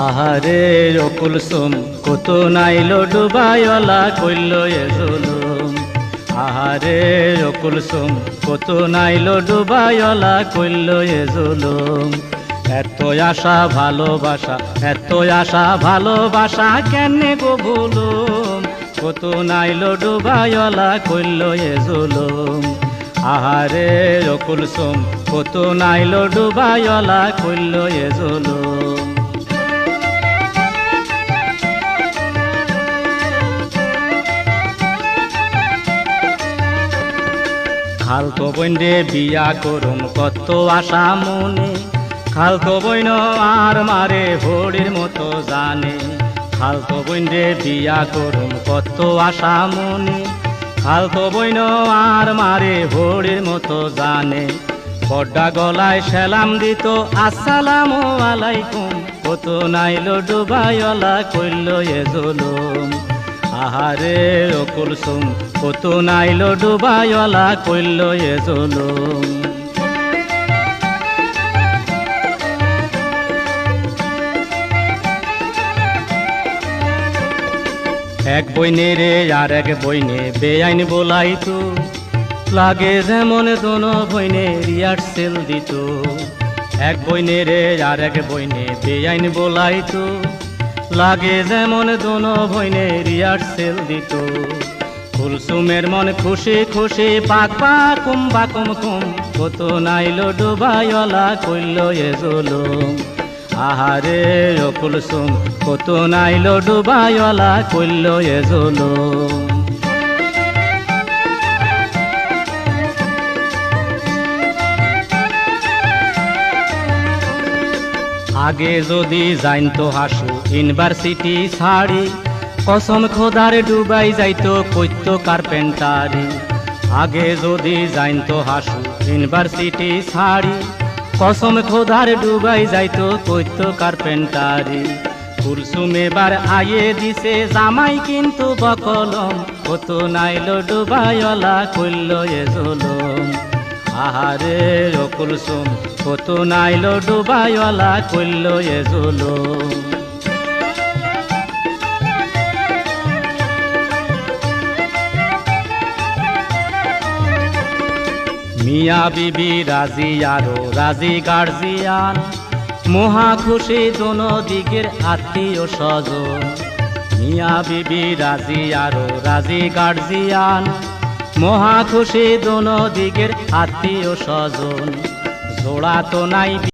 আহারে ও কুলসুম কত নাইলো ডুবাইলা কইল এ জুলুম। আহারে ও কুলসুম কত নাইলো ডুবাইলা কইল এ জুলুম। এত আশা ভালোবাসা, এত আশা ভালোবাসা কেনে গো ভুলুম। কত নাইলো ডুবাইলা কইল এ জুলুম। আহারে ও কুলসুম কত নাইলো ডুবাইলা কইল এ জুলুম। খালতো বইন্ডে বিয়া করুম কত আশা মনে। খালতো বইন আর মারে হোড়ির মতো জানে। খালতো বইন্ডে বিয়া করুম কত আশা মনে। খালতো বইন আর মারে হোড়ির মতো জানে। বড্ডা গলায় সেলাম দিত আসসালামু আলাইকুম। কত নাইলো ডুবাইলা কইল এ জুলুম। আহারে ও কুলসুম কত নাইলো ডুবাইলা কইল এ জুলুম। এক বইনে রে আর এক বইনে বেআইন বলাইতো। লাগে যেমন দোনো বইনে রিহার্সেল দিত। এক বইনে রে আর এক বইনে বেআইন বলাইতো। লাগে যেমন দোনো বইনে রিহার্সেল দিত। কুলসুমের মন খুশি খুশি পাক পাকুম বাকুম কুম। কত নাইলো ডুবাইলা কইল এ জুলুম। আহারে ও কুলসুম কত নাইলো ডুবাইলা কইল এ জুলুম। আগে যদি জানতো হাসু ইউনিভার্সিটি ছাড়ি। কসম খোদার ডুবাই যাইতো কইত কার্পেন্টারি। আগে যদি জানতো হাসু ইউনিভার্সিটি ছাড়ি। কসম খোদার ডুবাই যাইতো কইত কার্পেন্টারি। কুলসুম এবার আয়ে দিছে জামাই কিন্তু বকলম। কত নাইলো ডুবাইলা কইল এ জুলুম। আহারে ও কুলসুম কত নাইলো ডুবাইলা কইল এ জুলুম। মিয়া বিবি রাজি আরো রাজি গার্জিয়ান। মহা খুশি দোনো দিকের আত্মীয় স্বজন। মিয়া বিবি রাজি আরো রাজি গার্জিয়ান। মহা খুশি দোনো দিকের আত্মীয় স্বজন। জোড়া তো নাই।